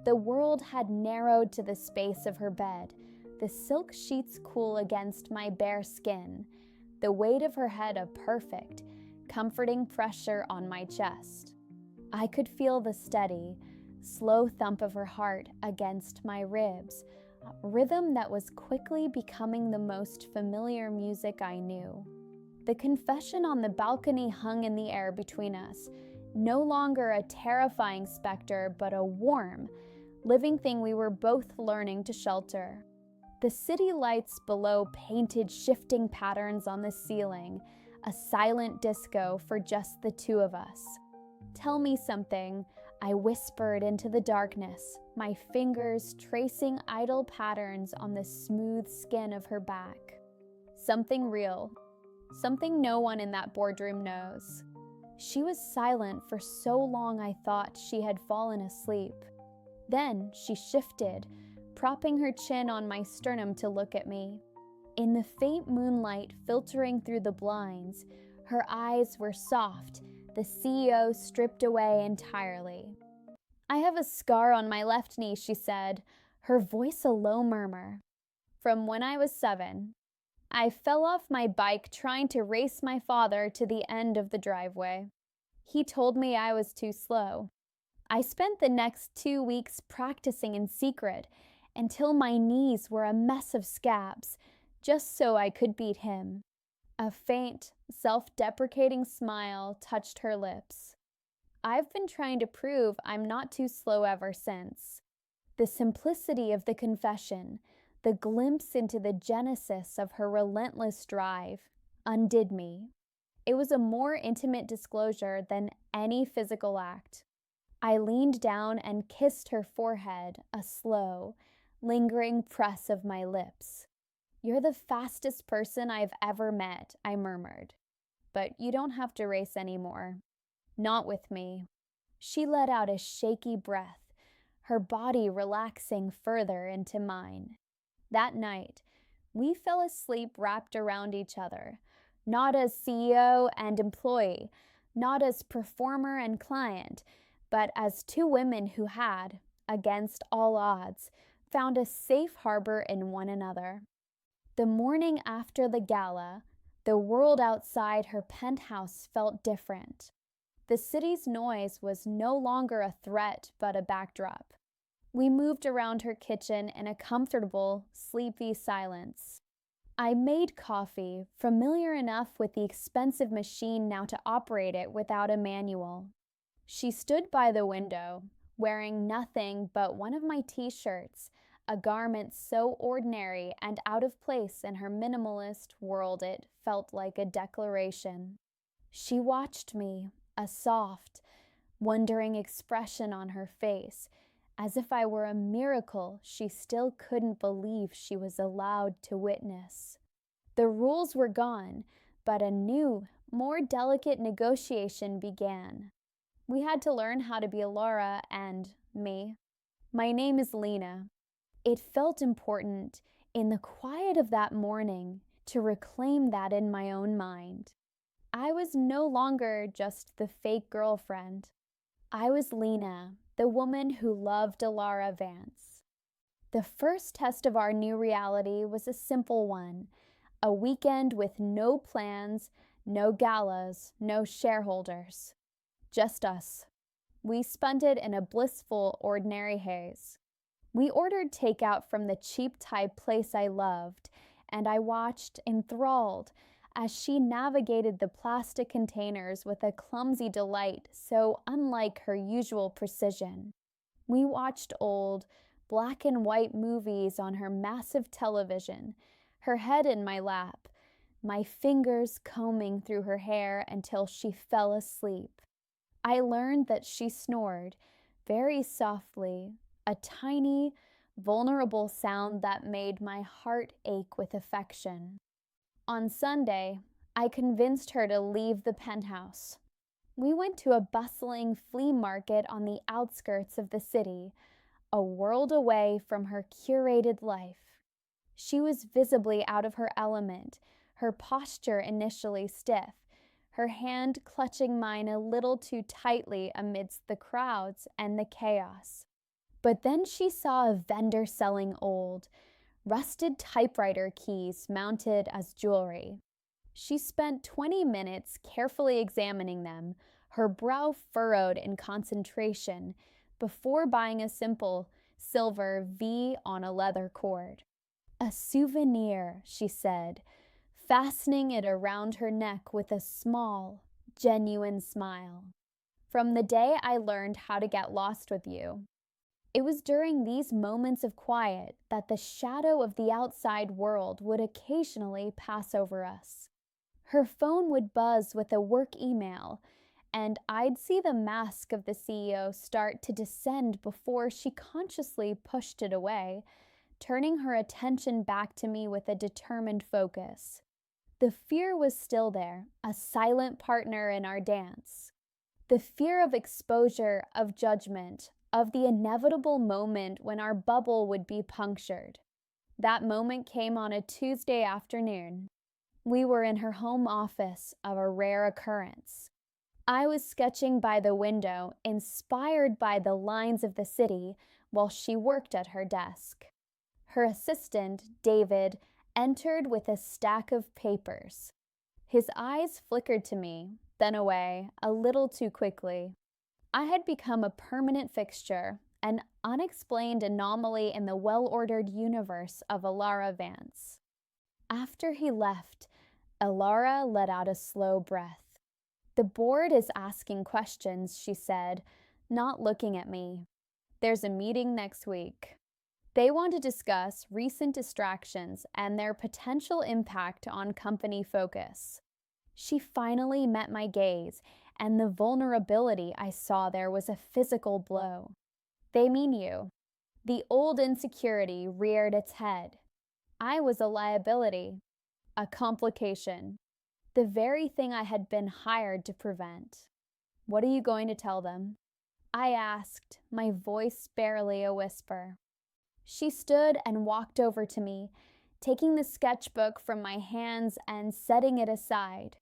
The world had narrowed to the space of her bed, the silk sheets cool against my bare skin, the weight of her head a perfect, comforting pressure on my chest. I could feel the steady, slow thump of her heart against my ribs, a rhythm that was quickly becoming the most familiar music I knew. The confession on the balcony hung in the air between us, no longer a terrifying specter, but a warm, living thing we were both learning to shelter. The city lights below painted shifting patterns on the ceiling, a silent disco for just the two of us. "Tell me something," I whispered into the darkness, my fingers tracing idle patterns on the smooth skin of her back. Something real, something no one in that boardroom knows. She was silent for so long I thought she had fallen asleep. Then she shifted, propping her chin on my sternum to look at me. In the faint moonlight filtering through the blinds, her eyes were soft, the CEO stripped away entirely. "I have a scar on my left knee," she said, her voice a low murmur. "From when I was 7. I fell off my bike trying to race my father to the end of the driveway. He told me I was too slow. I spent the next 2 weeks practicing in secret until my knees were a mess of scabs, just so I could beat him." A faint, self-deprecating smile touched her lips. "I've been trying to prove I'm not too slow ever since." The simplicity of the confession, the glimpse into the genesis of her relentless drive, undid me. It was a more intimate disclosure than any physical act. I leaned down and kissed her forehead, a slow, lingering press of my lips. "You're the fastest person I've ever met," I murmured. "But you don't have to race anymore. Not with me." She let out a shaky breath, her body relaxing further into mine. That night, we fell asleep wrapped around each other, not as CEO and employee, not as performer and client, but as two women who had, against all odds, found a safe harbor in one another. The morning after the gala, the world outside her penthouse felt different. The city's noise was no longer a threat but a backdrop. We moved around her kitchen in a comfortable, sleepy silence. I made coffee, familiar enough with the expensive machine now to operate it without a manual. She stood by the window, wearing nothing but one of my t-shirts, a garment so ordinary and out of place in her minimalist world it felt like a declaration. She watched me, a soft, wondering expression on her face, as if I were a miracle she still couldn't believe she was allowed to witness. The rules were gone, but a new, more delicate negotiation began. We had to learn how to be Laura and me. My name is Lena. It felt important, in the quiet of that morning, to reclaim that in my own mind. I was no longer just the fake girlfriend. I was Lena, the woman who loved Alara Vance. The first test of our new reality was a simple one, a weekend with no plans, no galas, no shareholders. Just us. We spent it in a blissful, ordinary haze. We ordered takeout from the cheap Thai place I loved, and I watched, enthralled, as she navigated the plastic containers with a clumsy delight so unlike her usual precision. We watched old, black and white movies on her massive television, her head in my lap, my fingers combing through her hair until she fell asleep. I learned that she snored, very softly, a tiny, vulnerable sound that made my heart ache with affection. On Sunday, I convinced her to leave the penthouse. We went to a bustling flea market on the outskirts of the city, a world away from her curated life. She was visibly out of her element, her posture initially stiff, her hand clutching mine a little too tightly amidst the crowds and the chaos. But then she saw a vendor selling old, rusted typewriter keys mounted as jewelry. She spent 20 minutes carefully examining them, her brow furrowed in concentration, before buying a simple silver V on a leather cord. "A souvenir," she said, fastening it around her neck with a small, genuine smile. "From the day I learned how to get lost with you." It was during these moments of quiet that the shadow of the outside world would occasionally pass over us. Her phone would buzz with a work email, and I'd see the mask of the CEO start to descend before she consciously pushed it away, turning her attention back to me with a determined focus. The fear was still there, a silent partner in our dance. The fear of exposure, of judgment, of the inevitable moment when our bubble would be punctured. That moment came on a Tuesday afternoon. We were in her home office, of a rare occurrence. I was sketching by the window, inspired by the lines of the city, while she worked at her desk. Her assistant, David, entered with a stack of papers. His eyes flickered to me, then away, a little too quickly. I had become a permanent fixture, an unexplained anomaly in the well-ordered universe of Alara Vance. After he left, Alara let out a slow breath. "The board is asking questions," she said, not looking at me. "There's a meeting next week. They want to discuss recent distractions and their potential impact on company focus." She finally met my gaze, and the vulnerability I saw there was a physical blow. "They mean you." The old insecurity reared its head. I was a liability, a complication, the very thing I had been hired to prevent. "What are you going to tell them?" I asked, my voice barely a whisper. She stood and walked over to me, taking the sketchbook from my hands and setting it aside.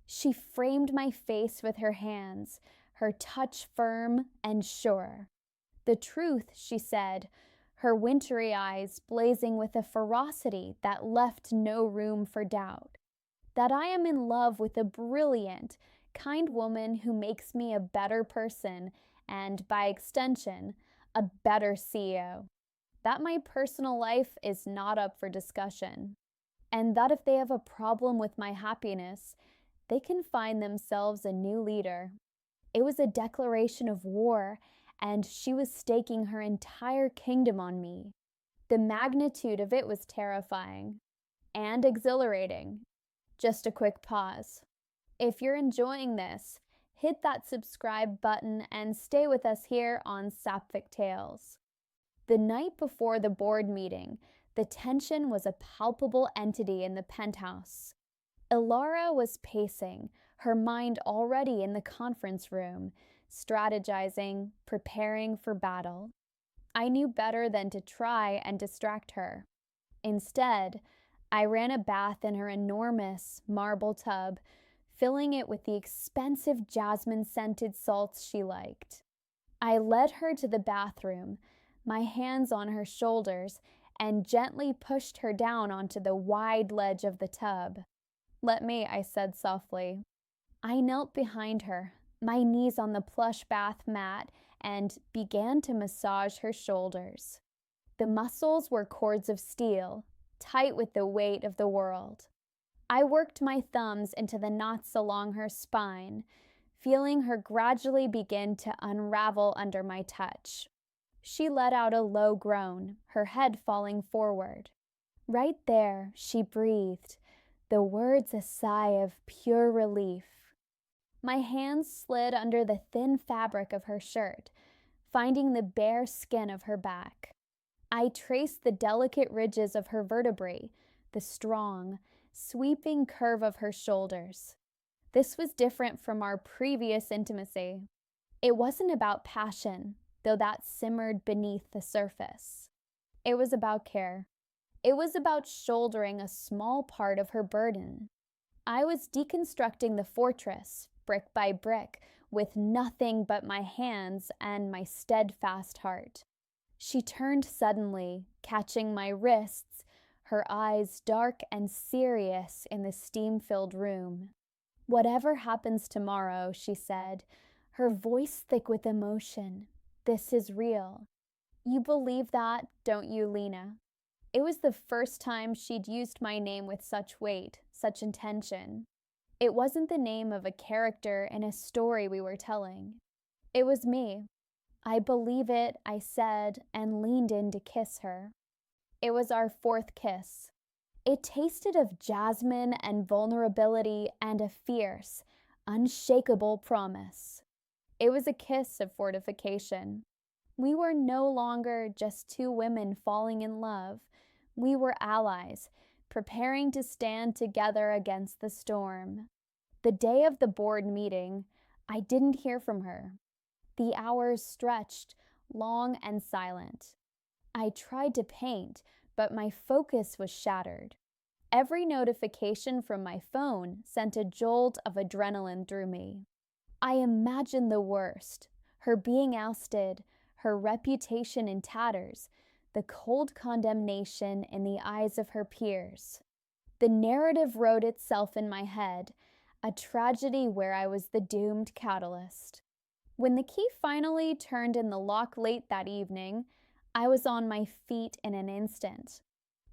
She framed my face with her hands, her touch firm and sure. "The truth," she said, her wintry eyes blazing with a ferocity that left no room for doubt. "That I am in love with a brilliant, kind woman who makes me a better person and, by extension, a better CEO. That my personal life is not up for discussion. And that if they have a problem with my happiness, they can find themselves a new leader." It was a declaration of war, and she was staking her entire kingdom on me. The magnitude of it was terrifying and exhilarating. Just a quick pause. If you're enjoying this, hit that subscribe button and stay with us here on Sapphic Tales. The night before the board meeting, the tension was a palpable entity in the penthouse. Alara was pacing, her mind already in the conference room, strategizing, preparing for battle. I knew better than to try and distract her. Instead, I ran a bath in her enormous marble tub, filling it with the expensive jasmine-scented salts she liked. I led her to the bathroom, my hands on her shoulders, and gently pushed her down onto the wide ledge of the tub. "Let me," I said softly. I knelt behind her, my knees on the plush bath mat, and began to massage her shoulders. The muscles were cords of steel, tight with the weight of the world. I worked my thumbs into the knots along her spine, feeling her gradually begin to unravel under my touch. She let out a low groan, her head falling forward. Right there, she breathed, the words a sigh of pure relief. My hands slid under the thin fabric of her shirt, finding the bare skin of her back. I traced the delicate ridges of her vertebrae, the strong, sweeping curve of her shoulders. This was different from our previous intimacy. It wasn't about passion, though that simmered beneath the surface. It was about care. It was about shouldering a small part of her burden. I was deconstructing the fortress, brick by brick, with nothing but my hands and my steadfast heart. She turned suddenly, catching my wrists, her eyes dark and serious in the steam-filled room. "Whatever happens tomorrow," she said, her voice thick with emotion, "this is real. You believe that, don't you, Lena?" It was the first time she'd used my name with such weight, such intention. It wasn't the name of a character in a story we were telling. It was me. "I believe it," I said, and leaned in to kiss her. It was our fourth kiss. It tasted of jasmine and vulnerability and a fierce, unshakable promise. It was a kiss of fortification. We were no longer just two women falling in love. We were allies, preparing to stand together against the storm. The day of the board meeting, I didn't hear from her. The hours stretched, long and silent. I tried to paint, but my focus was shattered. Every notification from my phone sent a jolt of adrenaline through me. I imagined the worst, her being ousted, her reputation in tatters, the cold condemnation in the eyes of her peers. The narrative wrote itself in my head, a tragedy where I was the doomed catalyst. When the key finally turned in the lock late that evening, I was on my feet in an instant.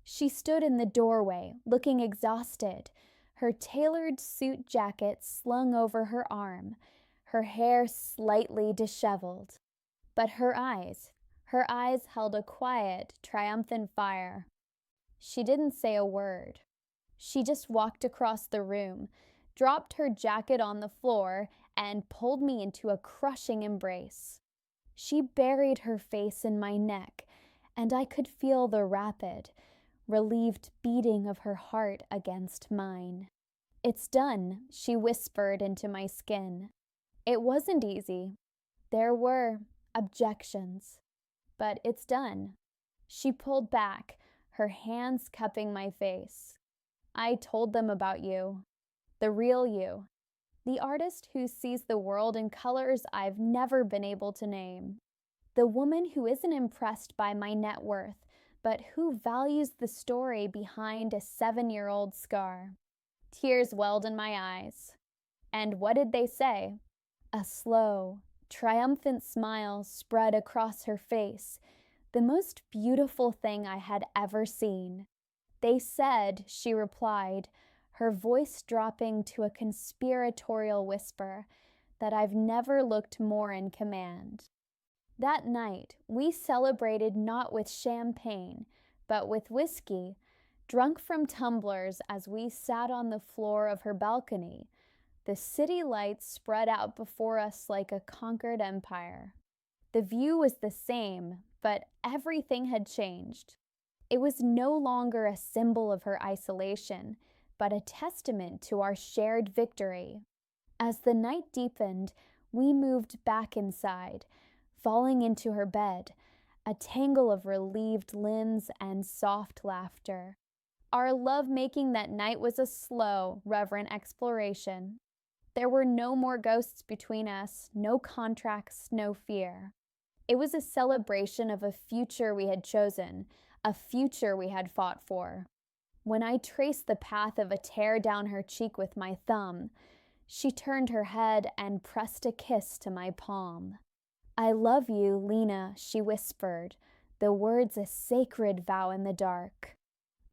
She stood in the doorway, looking exhausted, her tailored suit jacket slung over her arm, her hair slightly disheveled. But her eyes held a quiet, triumphant fire. She didn't say a word. She just walked across the room, dropped her jacket on the floor, and pulled me into a crushing embrace. She buried her face in my neck, and I could feel the rapid, relieved beating of her heart against mine. "It's done," she whispered into my skin. It wasn't easy. There were objections, but it's done. She pulled back, her hands cupping my face. "I told them about you, the real you, the artist who sees the world in colors I've never been able to name, the woman who isn't impressed by my net worth, but who values the story behind a 7-year-old scar." Tears welled in my eyes. And what did they say? A slow, triumphant smile spread across her face, the most beautiful thing I had ever seen. "They said," she replied, her voice dropping to a conspiratorial whisper, "that I've never looked more in command." That night, we celebrated not with champagne, but with whiskey, drunk from tumblers as we sat on the floor of her balcony, the city lights spread out before us like a conquered empire. The view was the same, but everything had changed. It was no longer a symbol of her isolation, but a testament to our shared victory. As the night deepened, we moved back inside, falling into her bed, a tangle of relieved limbs and soft laughter. Our love-making that night was a slow, reverent exploration. There were no more ghosts between us, no contracts, no fear. It was a celebration of a future we had chosen, a future we had fought for. When I traced the path of a tear down her cheek with my thumb, she turned her head and pressed a kiss to my palm. "I love you, Lena," she whispered, the words a sacred vow in the dark.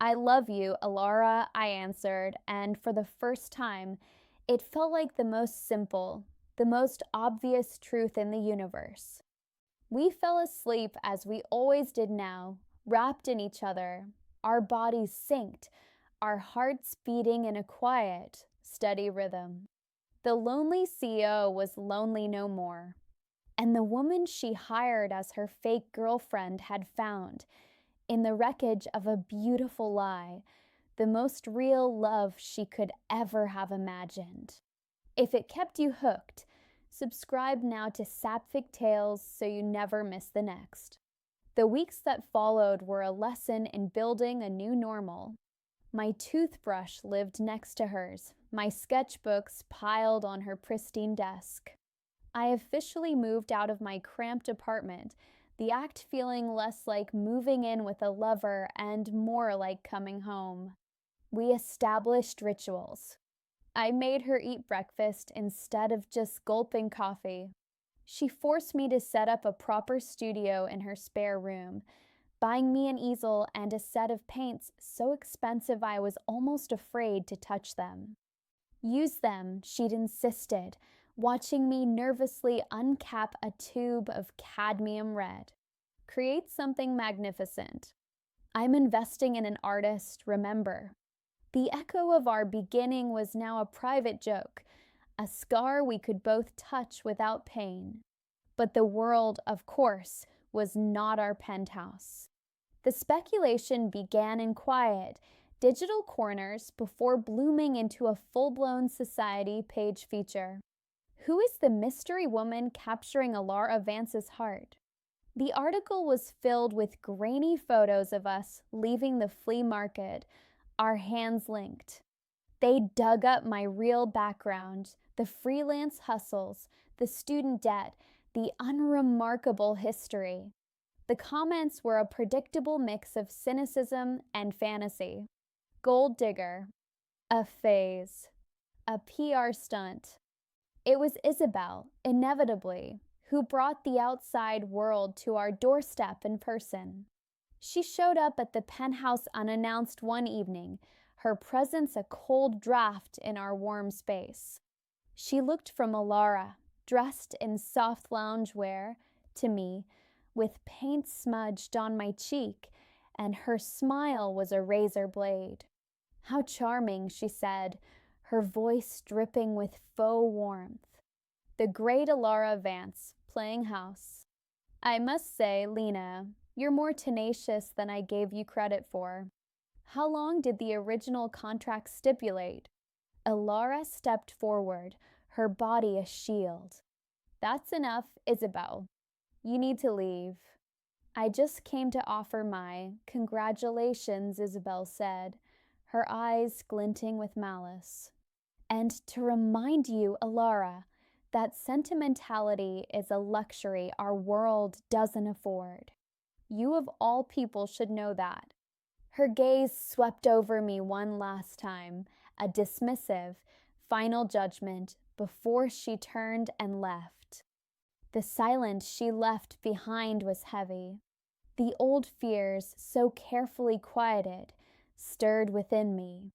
"I love you, Alara," I answered, and for the first time, it felt like the most simple, the most obvious truth in the universe. We fell asleep as we always did now, wrapped in each other, our bodies synced, our hearts beating in a quiet, steady rhythm. The lonely CEO was lonely no more, and the woman she hired as her fake girlfriend had found, in the wreckage of a beautiful lie, the most real love she could ever have imagined. If it kept you hooked, subscribe now to Sapphic Tales so you never miss the next. The weeks that followed were a lesson in building a new normal. My toothbrush lived next to hers, my sketchbooks piled on her pristine desk. I officially moved out of my cramped apartment, the act feeling less like moving in with a lover and more like coming home. We established rituals. I made her eat breakfast instead of just gulping coffee. She forced me to set up a proper studio in her spare room, buying me an easel and a set of paints so expensive I was almost afraid to touch them. Use them, she'd insisted, watching me nervously uncap a tube of cadmium red. Create something magnificent. I'm investing in an artist, remember. The echo of our beginning was now a private joke, a scar we could both touch without pain. But the world, of course, was not our penthouse. The speculation began in quiet, digital corners before blooming into a full-blown society page feature. Who is the mystery woman capturing Alara Vance's heart? The article was filled with grainy photos of us leaving the flea market, our hands linked. They dug up my real background, the freelance hustles, the student debt, the unremarkable history. The comments were a predictable mix of cynicism and fantasy. Gold digger, a phase, a PR stunt. It was Isabel, inevitably, who brought the outside world to our doorstep in person. She showed up at the penthouse unannounced one evening, her presence a cold draft in our warm space. She looked from Alara, dressed in soft loungewear, to me, with paint smudged on my cheek, and her smile was a razor blade. How charming, she said, her voice dripping with faux warmth. The great Alara Vance, playing house. I must say, Lena, you're more tenacious than I gave you credit for. How long did the original contract stipulate? Alara stepped forward, her body a shield. That's enough, Isabel. You need to leave. I just came to offer my congratulations, Isabel said, her eyes glinting with malice. And to remind you, Alara, that sentimentality is a luxury our world doesn't afford. You of all people should know that. Her gaze swept over me one last time, a dismissive, final judgment before she turned and left. The silence she left behind was heavy. The old fears, so carefully quieted, stirred within me.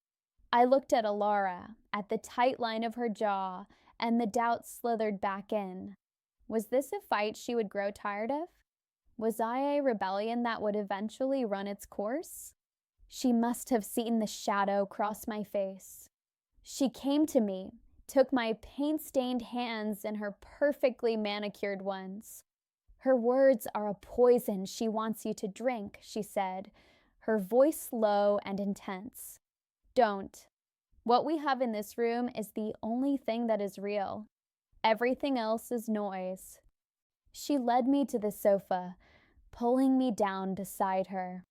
I looked at Alara, at the tight line of her jaw, and the doubt slithered back in. Was this a fight she would grow tired of? Was I a rebellion that would eventually run its course? She must have seen the shadow cross my face. She came to me, took my paint-stained hands in her perfectly manicured ones. Her words are a poison she wants you to drink, she said, her voice low and intense. Don't. What we have in this room is the only thing that is real. Everything else is noise. She led me to the sofa, pulling me down beside her.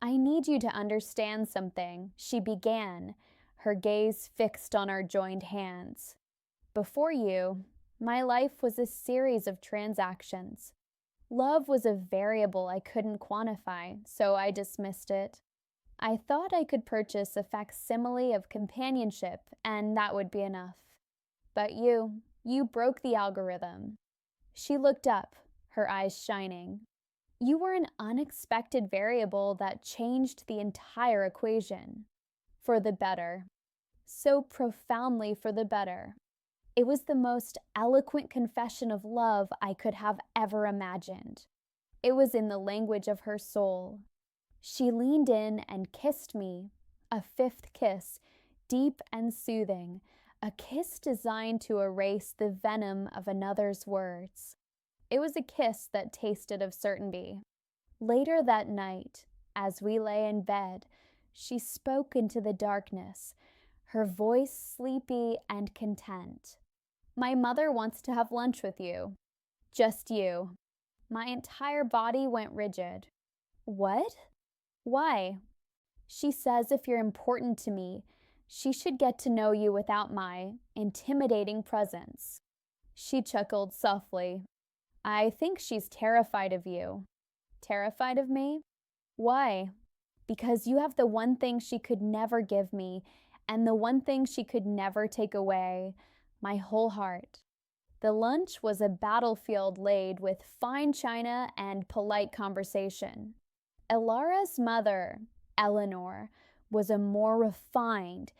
I need you to understand something, she began, her gaze fixed on our joined hands. Before you, my life was a series of transactions. Love was a variable I couldn't quantify, so I dismissed it. I thought I could purchase a facsimile of companionship, and that would be enough. But you broke the algorithm. She looked up, her eyes shining. You were an unexpected variable that changed the entire equation. For the better. So profoundly for the better. It was the most eloquent confession of love I could have ever imagined. It was in the language of her soul. She leaned in and kissed me, a fifth kiss, deep and soothing, a kiss designed to erase the venom of another's words. It was a kiss that tasted of certainty. Later that night, as we lay in bed, she spoke into the darkness, her voice sleepy and content. My mother wants to have lunch with you. Just you. My entire body went rigid. What? Why? She says if you're important to me, she should get to know you without my intimidating presence. She chuckled softly. I think she's terrified of you. Terrified of me? Why? Because you have the one thing she could never give me, and the one thing she could never take away, my whole heart. The lunch was a battlefield laid with fine china and polite conversation. Elara's mother, Eleanor, was a more refined,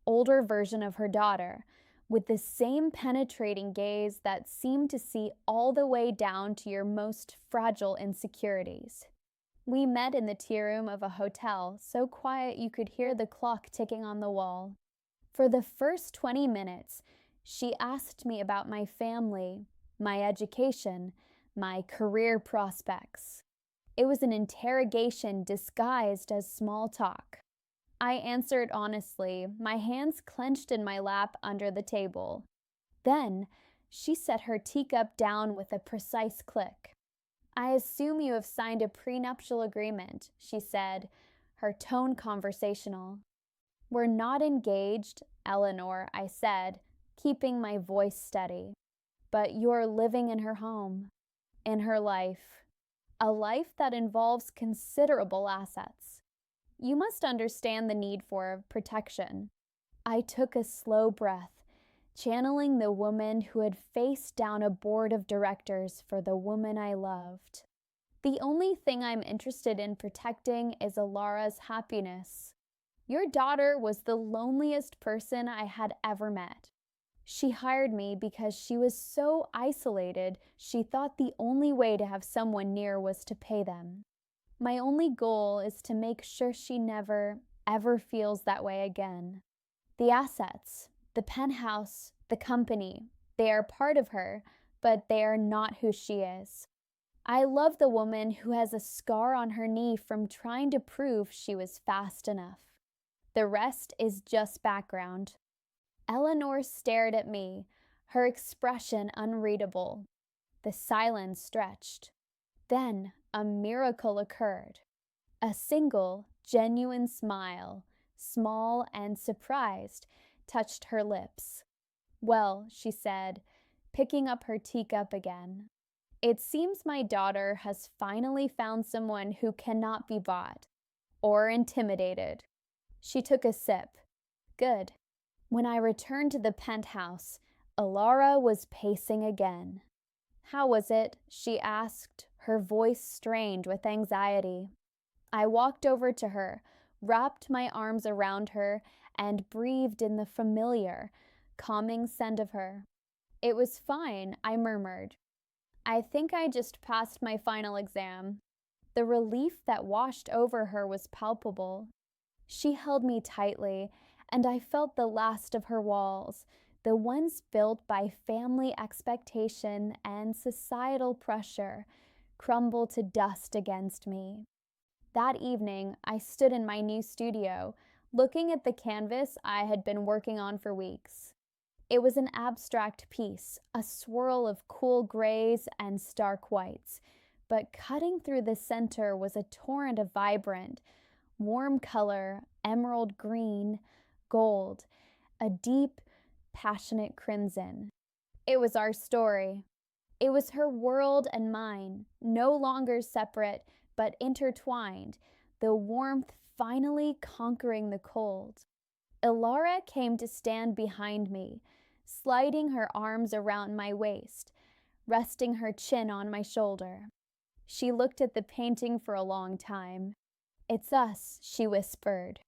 older version of her daughter, with the same penetrating gaze that seemed to see all the way down to your most fragile insecurities. We met in the tea room of a hotel, so quiet you could hear the clock ticking on the wall. For the first 20 minutes, she asked me about my family, my education, my career prospects. It was an interrogation disguised as small talk. I answered honestly, my hands clenched in my lap under the table. Then, she set her teacup down with a precise click. I assume you have signed a prenuptial agreement, she said, her tone conversational. We're not engaged, Eleanor, I said, keeping my voice steady. But you're living in her home, in her life, a life that involves considerable assets. You must understand the need for protection. I took a slow breath, channeling the woman who had faced down a board of directors for the woman I loved. The only thing I'm interested in protecting is Elara's happiness. Your daughter was the loneliest person I had ever met. She hired me because she was so isolated she thought the only way to have someone near was to pay them. My only goal is to make sure she never, ever feels that way again. The assets, the penthouse, the company, they are part of her, but they are not who she is. I love the woman who has a scar on her knee from trying to prove she was fast enough. The rest is just background. Eleanor stared at me, her expression unreadable. The silence stretched. Then a miracle occurred. A single, genuine smile, small and surprised, touched her lips. Well, she said, picking up her teacup again. It seems my daughter has finally found someone who cannot be bought or intimidated. She took a sip. Good. When I returned to the penthouse, Elara was pacing again. How was it? She asked, her voice strained with anxiety. I walked over to her, wrapped my arms around her, and breathed in the familiar, calming scent of her. It was fine, I murmured. I think I just passed my final exam. The relief that washed over her was palpable. She held me tightly, and I felt the last of her walls, the ones built by family expectation and societal pressure, crumble to dust against me. That evening, I stood in my new studio, looking at the canvas I had been working on for weeks. It was an abstract piece, a swirl of cool grays and stark whites, but cutting through the center was a torrent of vibrant, warm color, emerald green, gold, a deep, passionate crimson. It was our story. It was her world and mine, no longer separate, but intertwined, the warmth finally conquering the cold. Elara came to stand behind me, sliding her arms around my waist, resting her chin on my shoulder. She looked at the painting for a long time. It's us, she whispered.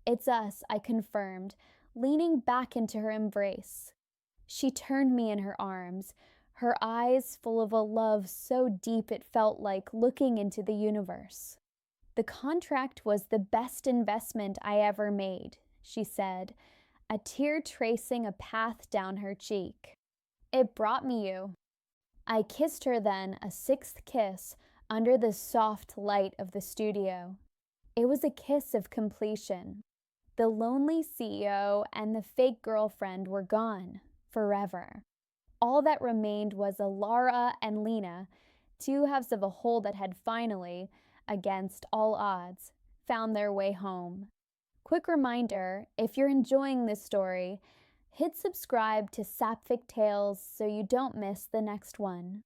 It's us, I confirmed, leaning back into her embrace. She turned me in her arms, her eyes full of a love so deep it felt like looking into the universe. The contract was the best investment I ever made, she said, a tear tracing a path down her cheek. It brought me you. I kissed her then, a sixth kiss, under the soft light of the studio. It was a kiss of completion. The lonely CEO and the fake girlfriend were gone, forever. All that remained was Elara and Lena, two halves of a whole that had finally, against all odds, found their way home. Quick reminder, if you're enjoying this story, hit subscribe to Sapphic Tales so you don't miss the next one.